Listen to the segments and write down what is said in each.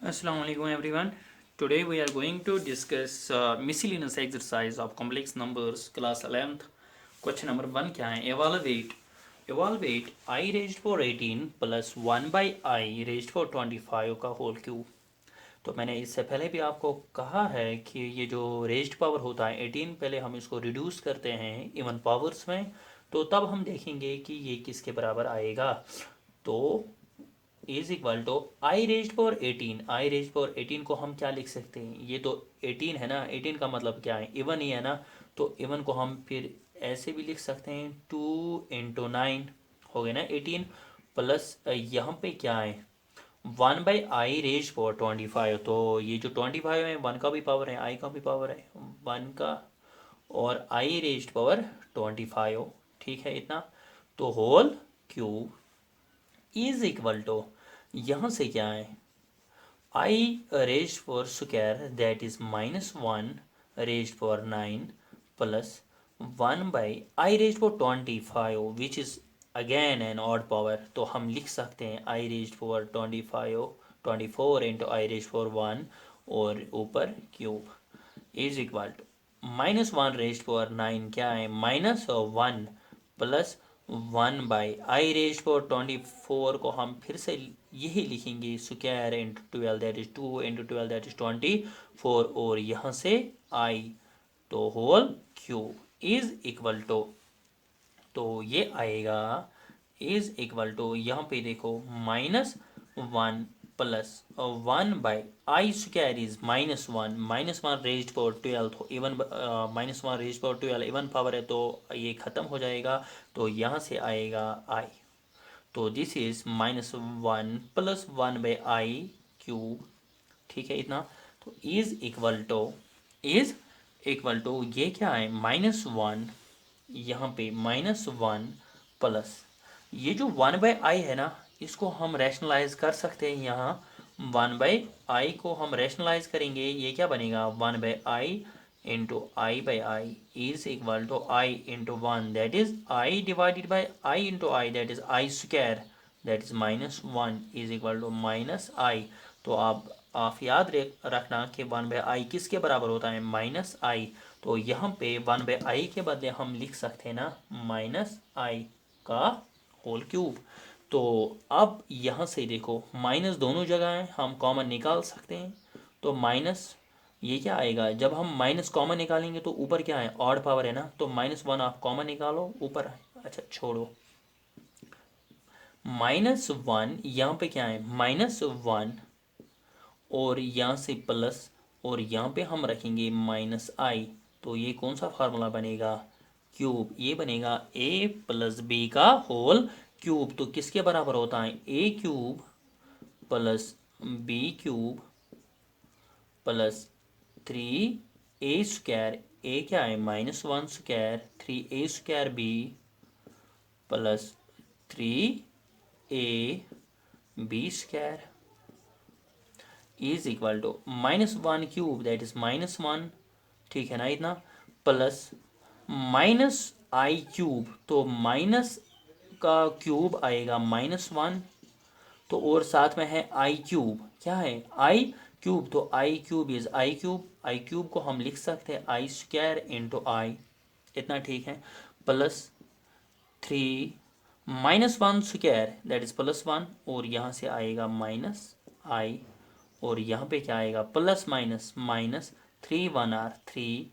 Assalamu alaikum everyone. Today we are going to discuss miscellaneous exercise of complex numbers class 11th. Question number 1 क्या है? Evaluate I raised for 18 plus 1 by I raised for 25 का whole cube. तो मैंने इससे पहले भी आपको कहा है कि ये जो रेज्ड पावर होता है 18 पहले हम इसको रिड्यूस करते हैं इवन पावर्स में, तो तब हम देखेंगे कि ये किसके बराबर आएगा. तो is equal to i raised power 18. I raised power 18 को हम क्या लिख सकते हैं? ये तो 18 है ना, 18 का मतलब क्या है? इवन ही है ना, तो इवन को हम फिर ऐसे भी लिख सकते हैं 2 × 9 हो गया ना 18 प्लस यहाँ पे क्या है 1/i रेज पावर 25. तो ये जो 25 है 1 का भी पावर है आई का भी पावर है 1 का, और आई रेज्ड पावर 25. ठीक है इतना. तो whole cube is equal to यहाँ से क्या है i raised power square that is -1 raised power 9 plus 1/i raised power 25 which is again an odd power. तो हम लिख सकते हैं i raised power 24 into i raised power 1 और ऊपर cube is equal to -1 raised power 9 क्या है -1 plus 1/i raised power 24 को हम फिर से यही लिखेंगे square into 12 that is 2 into 12 that is 24 और यहाँ से i. तो whole cube is equal to, तो ये आएगा इज इक्वल टू यहाँ पे देखो -1 plus 1/i² is -1 -1 raised power 12. तो even -1 raised power 12 even power है तो ये ख़त्म हो जाएगा. तो यहाँ से आएगा i. तो दिस इज -1 प्लस 1/i³ ठीक है इतना. तो इज इक्वल टू ये क्या है -1 यहाँ पे -1 प्लस ये जो 1/i है ना इसको हम रैशनलाइज कर सकते हैं. यहाँ 1/i को हम रैशनलाइज करेंगे ये क्या बनेगा 1/i into i/i is equal to i into 1 that is i divided by i into i that is i² that is -1 is equal to -i. तो आप याद रखना कि 1/i किसके बराबर होता है -i. तो यहाँ पे 1/i के बदले हम लिख सकते हैं ना -i का होल क्यूब. तो अब यहाँ से देखो माइनस दोनों जगह है हम कॉमन निकाल सकते हैं. तो माइनस ये क्या आएगा जब हम माइनस कॉमन निकालेंगे तो ऊपर क्या है ऑड पावर है ना, तो -1 आप कॉमन निकालो ऊपर. अच्छा छोड़ो -1 यहाँ पे क्या है -1 और यहाँ से प्लस और यहाँ पे हम रखेंगे -i. तो ये कौन सा फार्मूला बनेगा क्यूब. ये बनेगा a प्लस बी का होल क्यूब. तो किसके बराबर होता है a³ plus b³ plus 3a². a क्या है -1² 3a² b plus 3ab² is equal to -1³ that is -1 ठीक है ना इतना प्लस -i³. तो माइनस का क्यूब आएगा -1 तो और साथ में है i³ क्या है i³. तो i³ इज i³ को हम लिख सकते हैं i² इंटू i इतना ठीक है प्लस 3 -1² दैट इज +1 और यहाँ से आएगा -i और यहाँ पे क्या आएगा प्लस माइनस माइनस 3 1 r 3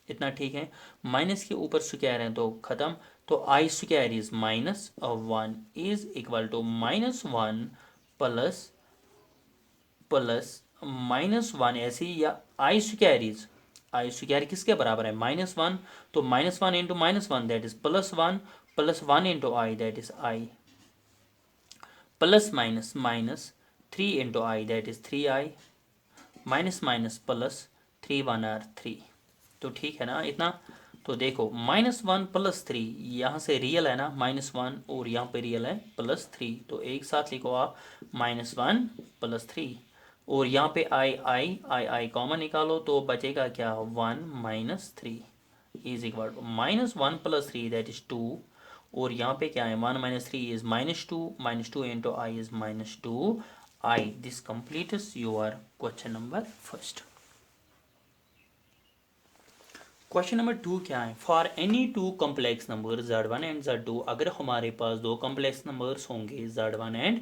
इतना ठीक है. माइनस के ऊपर स्क्वायर है तो ख़त्म. तो i² is -1 is equal to -1 plus -1 ऐसे ही या i² किसके बराबर है -1. तो -1 into -1 that is +1 plus 1 into i that is i plus minus minus 3 into i that is 3i minus minus plus 3 1 r 3. तो ठीक है ना इतना. तो देखो -1 प्लस 3 यहाँ से रियल है ना -1 और यहाँ पे रियल है +3. तो एक साथ लिखो आप -1 प्लस 3 और यहाँ पे आई कॉमन निकालो तो बचेगा क्या 1 - 3 is equal to -1 plus 3 that is 2 और यहाँ पे क्या है 1 - 3 is -2 -2 into i is -2 I. This completes your question number first. Question number 2 क्या है? For any two complex number z1 and z2, अगर हमारे पास दो कॉम्प्लेक्स नंबर्स होंगे z1 and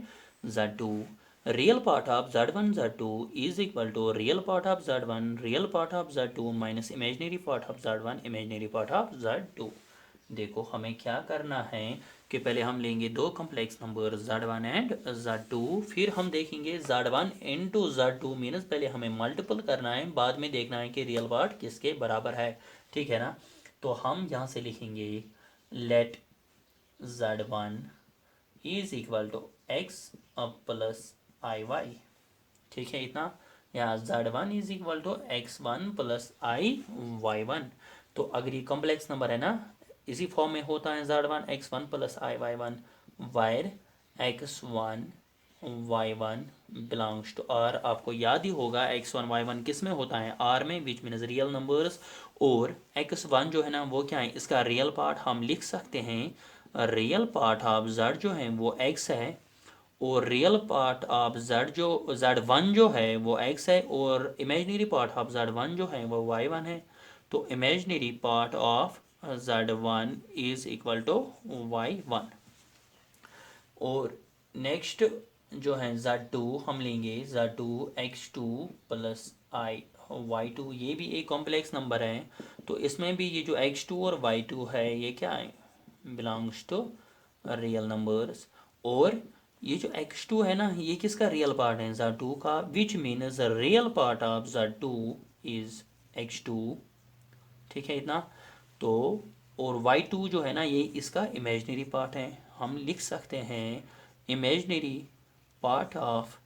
z2, real part of z1 z2 is equal to real part of z1 real part of z2 minus imaginary part of z1 imaginary part of z2। देखो हमें क्या करना है कि पहले हम लेंगे दो complex number z1 and z2, फिर हम देखेंगे z1 इंटू z2 मीनस पहले हमें मल्टीपल करना है, बाद में देखना है कि रियल पार्ट किसके बराबर है, ठीक है ना। तो हम यहाँ से लिखेंगे let z1 is equal to x plus i y, ठीक है इतना, या z1 is equal to x1 plus i y one. तो अगर ये कॉम्प्लेक्स नंबर है ना, इसी फॉर्म में होता है z1 x1 plus i y one, where x1 y1 belongs to r। आपको याद ही होगा x1 y1 किस में होता है, r में, विच मीन्स रियल नंबर्स। और x1 जो है ना वो क्या है, इसका रियल पार्ट हम लिख सकते हैं, रियल पार्ट ऑफ z जो है वो x है, और रियल पार्ट ऑफ z जो z1 जो है वो x है, और इमेजिनरी पार्ट ऑफ z1 जो है वो y1 है। तो imaginary part of z1 is equal to y1। और नेक्स्ट जो है z2 हम लेंगे, z2 x2 प्लस आई y2, ये भी एक कॉम्प्लेक्स नंबर है, तो इसमें भी ये जो x2 और y2 है ये क्या है, बिलोंग्स टू रियल नंबर्स। और ये जो x2 है ना ये किसका रियल पार्ट है, z2 का, which means real part of z2 is x2, ठीक है इतना। तो और y2 जो है ना ये इसका इमेजिनरी पार्ट है, हम लिख सकते हैं इमेजिनरी पार्ट ऑफ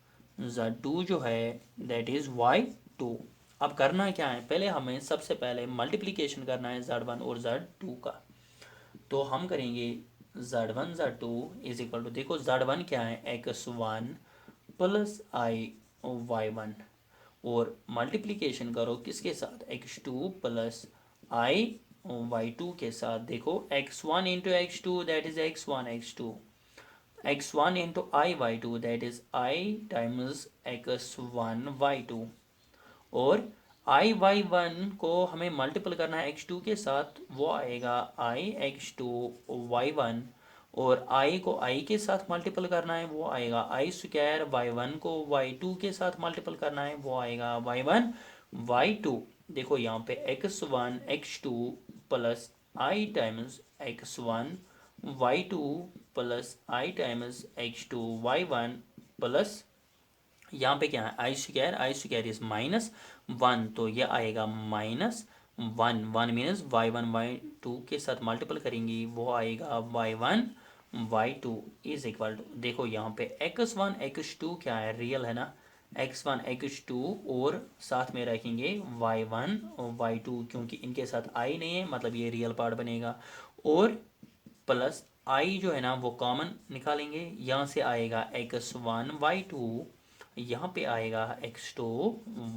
z2 जो है दैट इज y2। अब करना क्या है, पहले हमें सबसे पहले मल्टीप्लिकेशन करना है z1 और z2 का। तो हम करेंगे z1 z2 is equal to, देखो z1 क्या है x1 प्लस आई y1, और मल्टीप्लिकेशन करो किसके साथ, x2 प्लस आई y2 के साथ। देखो x1 into x2 that is x1 x2, x1 into I y2 that is I times x1 y2, और आई वाई वन को हमें मल्टीपल करना है x2 के साथ, वो आएगा आई x2 y1, और आई को आई के साथ मल्टीपल करना है, वो आएगा आई स्क्वायर, y1 को y2 के साथ मल्टीपल करना है, वो आएगा y1 y2। देखो यहाँ पे x1 x2 प्लस आई टाइम्स x1 y2 प्लस आई टाइम्स x2 y1 प्लस यहाँ पे क्या है आई स्क्वायर इज माइनस वन, तो ये आएगा minus one, one मीनस y1 y2 के साथ मल्टीपल करेंगी, वो आएगा y1 y2 is equal to, देखो यहाँ पे x1 x2 क्या है, रियल है ना, x1 x2 और साथ में रखेंगे y1 y2, क्योंकि इनके साथ i नहीं है मतलब ये रियल पार्ट बनेगा, और प्लस i जो है ना वो कॉमन निकालेंगे, यहाँ से आएगा x1 y2, यहाँ पे आएगा x2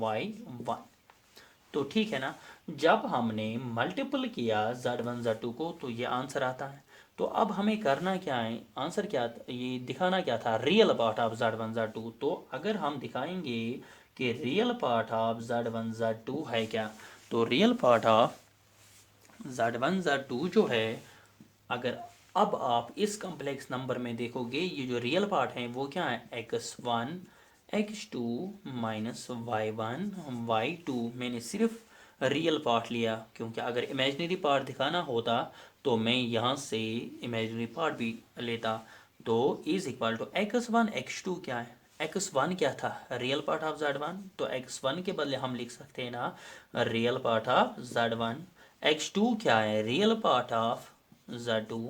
y1। तो ठीक है ना, जब हमने मल्टीपल किया z1 z2 को तो ये आंसर आता है। तो अब हमें करना क्या है, आंसर क्या ये दिखाना क्या था, real part of z1 z2। तो अगर हम दिखाएंगे कि real part of z1 z2 है क्या, तो real part of z1 z2 जो है, अगर अब आप इस कॉम्प्लेक्स नंबर में देखोगे ये जो रियल पार्ट है वो क्या है, x1 x2 minus y1 y2। मैंने सिर्फ रियल पार्ट लिया, क्योंकि अगर इमेजिनरी पार्ट दिखाना होता तो मैं यहाँ से इमेजिनरी पार्ट भी लेता। तो is equal to x1 x2 क्या है, x1 क्या था, रियल पार्ट ऑफ z1, तो x1 के बदले हम लिख सकते हैं ना real part of z1। x2 क्या है, real part of z2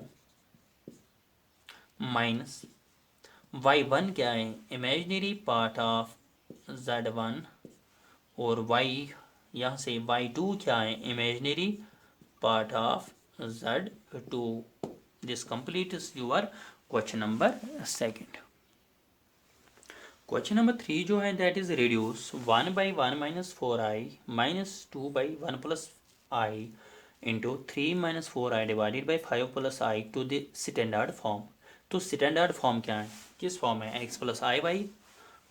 minus y1 क्या है, इमेजिनरी पार्ट ऑफ z1, और y यहाँ से y2 क्या है, imaginary part of z2। This completes your question number second. Question number 3 जो है that is reduce 1/1 minus 4i minus 2/1 plus i into 3 minus 4i divided by 5 plus i to the standard form. तो standard form क्या है, किस form है, x plus i y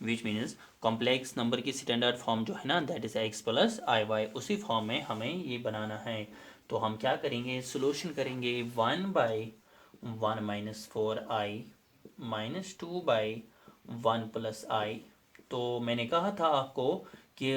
which means complex number की standard form जो है ना that is x plus i Y, उसी फॉर्म में हमें ये बनाना है। तो हम क्या करेंगे, सोल्यूशन करेंगे 1/1 - 4i -2/1 + i। तो मैंने कहा था आपको कि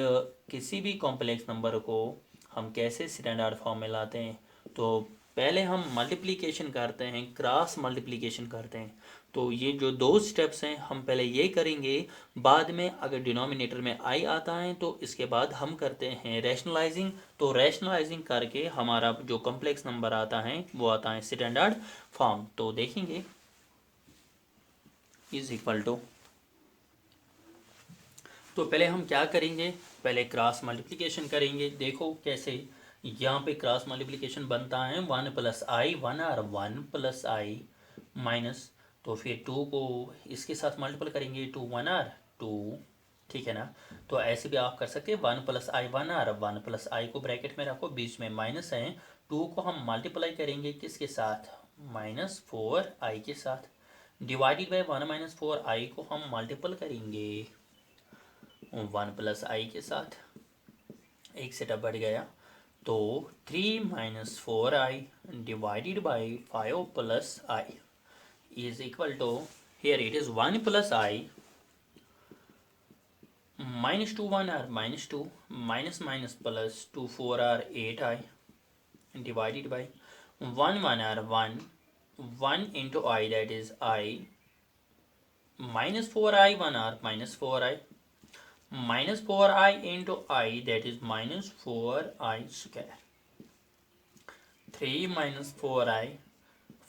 किसी भी कॉम्प्लेक्स नंबर को हम कैसे स्टैंडर्ड फॉर्म में लाते हैं। तो पहले हम मल्टीप्लिकेशन करते हैं, क्रॉस मल्टीप्लिकेशन करते हैं। तो ये जो दो स्टेप्स हैं हम पहले ये करेंगे, बाद में अगर डिनोमिनेटर में आई आता है तो इसके बाद हम करते हैं रैशनलाइजिंग। तो रैशनलाइजिंग करके हमारा जो कॉम्प्लेक्स नंबर आता है वो आता है स्टैंडर्ड फॉर्म। तो देखेंगे इज इक्वल टू, तो पहले हम क्या करेंगे, पहले क्रॉस मल्टीप्लिकेशन करेंगे। देखो कैसे यहाँ पे क्रॉस मल्टीप्लिकेशन बनता है 1 + i, 1r 1 + i माइनस, तो फिर 2 को इसके साथ मल्टीपल करेंगे, 2 1r 2, ठीक है ना। तो ऐसे भी आप कर सकते हैं 1 + i 1r 1 + i को ब्रैकेट में रखो, बीच में माइनस है, 2 को हम मल्टीप्लाई करेंगे किसके साथ, -4i के साथ, डिवाइडेड बाय 1 - 4i को हम मल्टीपल करेंगे 1 + i के साथ, एक सेटअप बढ़ गया। तो 3 - 4i divided by 5 + i is equal to, here it is 1 + i -2 1r -2 minus minus plus 2 4r 8i divided by 1 1r 1 1 into I, that is I, minus 4i 1r minus 4i minus 4i into I, that is minus 4i square, 3 minus 4i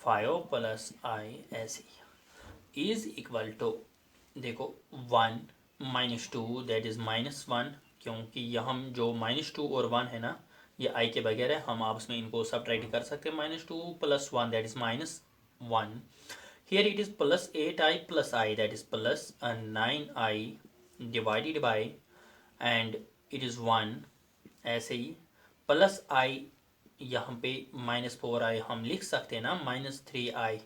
5 plus I ऐसे is equal to, देखो 1 -2 that is -1, क्योंकि यहाँ जो -2 और 1 है ना ये i के बगैर है, हम आपस में इनको सब्ट्रैक्ट कर सकते हैं। -2 + 1 that is -1, here it is plus 8i plus I, that is plus 9i divided by, and it is 1, ऐसे ही प्लस i, यहाँ पे -4i हम लिख सकते हैं ना, -3i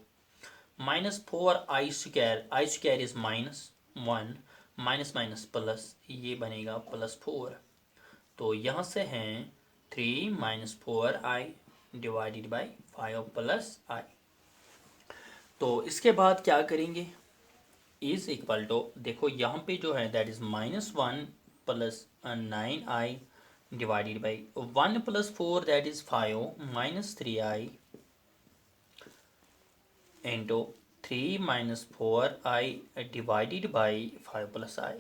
-4i square, I square is -1 minus minus plus, ये बनेगा +4। तो यहाँ से हैं 3 - 4i डिवाइडेड बाई 5 + i। तो इसके बाद क्या करेंगे, इज इक्वल टू, देखो यहाँ पे जो है that is -1 + 9i divided by 1 + 4 that is 5 - 3i into 3 - 4i divided by 5 + i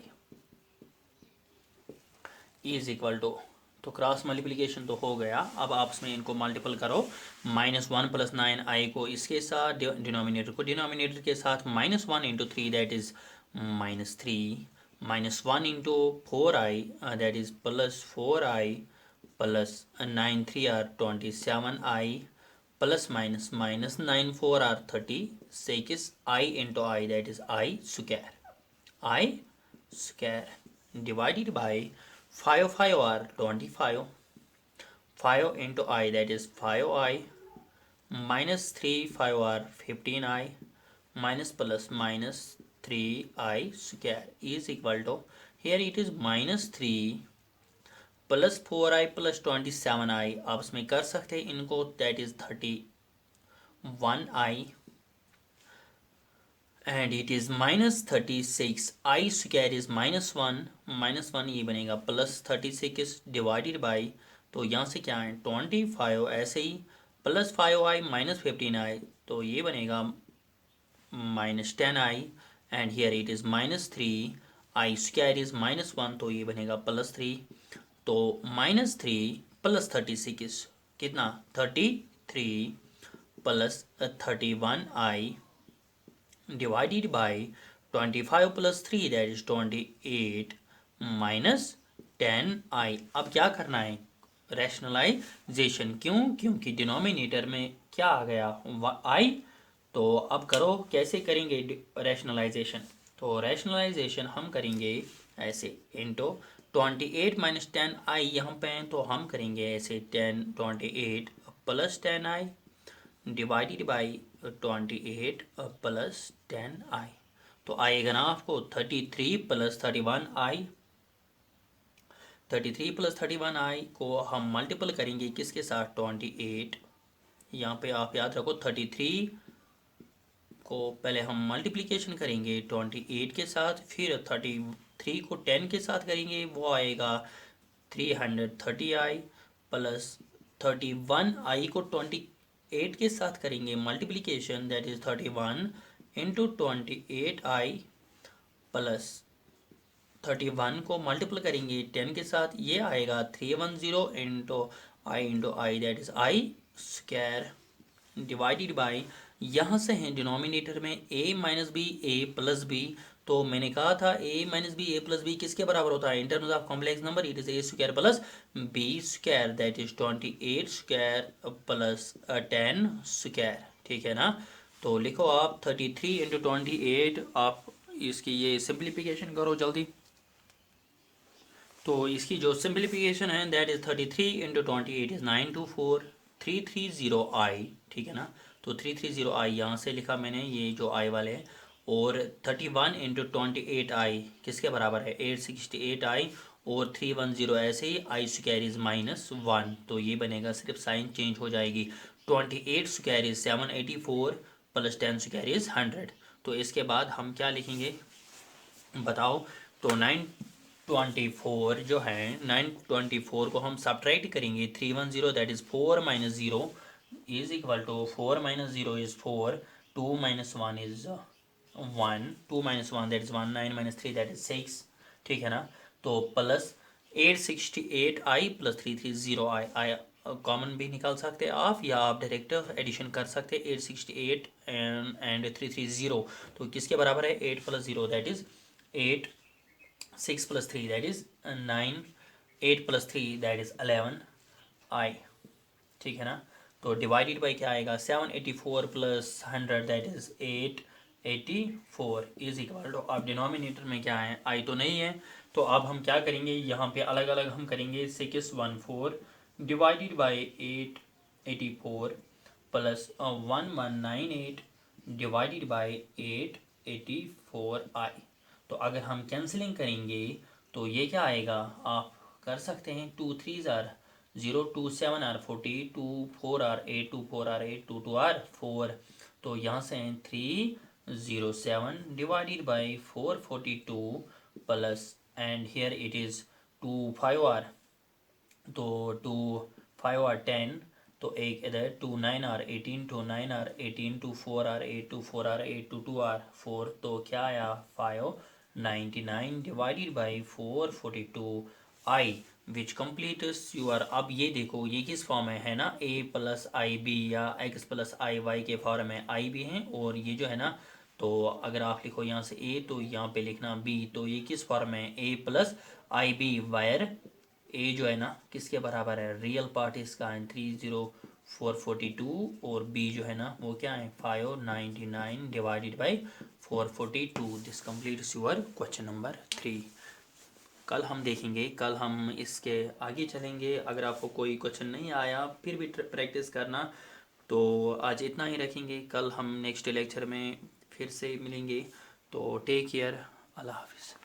is equal to, तो क्रॉस मल्टीप्लिकेशन तो हो गया, अब आपस में इनको मल्टीपल करो, -1 + 9i को इसके साथ, डिनोमिनेटर को डिनोमिनेटर के साथ, -1 × 3 that is -3, -1 × 4i that is +4i plus 9 3 are 27i plus minus minus 9 4 are 36 I into I, that is I square divided by 5 5 are 25, 5 into I, that is 5i minus 3 5 are 15i minus plus minus 3i square is equal to, here it is -3 + 4i + 27i, आपस में कर सकते हैं इनको, that is 31i and it is -36 I square is -1 ये बनेगा +36 divided by, तो यहाँ से क्या है 25, ऐसे ही +5i -15i, तो ये बनेगा -10i and here it is -3 I square is -1, तो ये बनेगा +3, तो -3 + 36 कितना 33 + 31i divided by 25 + 3 that is 28 minus 10i। अब क्या करना है, रैशनलाइजेशन, क्योंकि डिनोमिनेटर में क्या आ गया i, तो अब करो कैसे करेंगे रैशनलाइजेशन। तो रैशनलाइजेशन हम करेंगे ऐसे, इंटू 28 - 10i यहाँ पे हैं, तो हम करेंगे ऐसे 28 + 10i डिवाइडेड बाई 28 + 10i तो आएगा ना आपको 33 प्लस 31i। 33 प्लस 31i को हम मल्टीपल करेंगे किसके साथ, 28। यहाँ पे आप याद रखो 33 को पहले हम मल्टीप्लिकेशन करेंगे 28 के साथ, फिर 33 को 10 के साथ करेंगे, वो आएगा 330i प्लस 31i को 28 के साथ करेंगे multiplication, that is 31 into 28i plus 31 को मल्टीपल करेंगे 10 के साथ, ये आएगा 310 into i that is i square divided by, यहाँ से है डिनोमिनेटर में a minus b a plus b, तो मैंने कहा था a minus b a plus b किसके बराबर होता है, in terms of complex number it is a square plus b square that is 28 square plus 10 square, ठीक है ना। तो लिखो आप 33 इंटू 28, आप इसकी ये सिंप्लीफिकेशन करो जल्दी। तो इसकी जो सिंप्लीफिकेशन है that is 33 into 28 is 924,330i, ठीक है ना। तो 330i यहाँ से लिखा मैंने, ये जो i वाले हैं, और 31 इंटू 28i किसके बराबर है, 868i, और 310 ऐसे ही आई स्क्वायर इज -1, तो ये बनेगा, सिर्फ साइन चेंज हो जाएगी। 28 square is 784 plus 10 square is 100। तो इसके बाद हम क्या लिखेंगे बताओ, तो 924 जो है 924 को हम सब्ट्रैक्ट करेंगे 310 that is 4 minus 0 is equal to 4 minus 0 is 4, 2 minus 1 is 1, 2 minus 1 that is 1, 9 minus 3 that is 6, ठीक है ना। तो plus 868i plus 330i common भी निकाल सकते हैं आप, या आप डायरेक्ट एडिशन कर सकते हैं 868 एंड 330, तो किसके बराबर है 8 plus 0 that is 8, 6 plus 3 that is 9, 8 plus 3 that is 11i, ठीक है ना। तो डिवाइडेड बाई क्या आएगा 784 plus 100 that is 884 is equal to, अब डिनोमिनेटर में क्या है आई तो नहीं है, तो अब हम क्या करेंगे यहाँ पे अलग अलग हम करेंगे 614 divided by 884 plus 1198 divided by 884i। तो अगर हम कैंसिलिंग करेंगे तो ये क्या आएगा, आप कर सकते हैं 2 3 are 0, 2 7 are 40, 2 4 are 8, 2 4 are 8, 2 2 are 4, तो यहाँ से 307 divided by 442 plus and here it is 2 5 are, तो 2 5 आर 10, तो एक इधर 2 9 are 18, 2 9 are 18, 2 4 are 8, 2 4 are 8, 2 2 are 4, तो क्या आया 599 divided by 442i which completes your. अब ये देखो ये किस फॉर्म में है ना, a प्लस आई बी या x प्लस आई वाई के फॉर्म में आई भी हैं, और ये जो है ना, तो अगर आप लिखो यहाँ से a तो यहाँ पे लिखना b, तो ये किस फॉर्म में a plus i b where a जो है ना किसके बराबर है, रियल पार्ट इसका है 30442, और b जो है ना वो क्या है 599 divided by 442। This completes your question number 3। कल हम देखेंगे, कल हम इसके आगे चलेंगे। अगर आपको कोई क्वेश्चन नहीं आया फिर भी प्रैक्टिस करना। तो आज इतना ही रखेंगे, कल हम नेक्स्ट लेक्चर में फिर से मिलेंगे। तो टेक केयर, अल्लाह हाफिज़।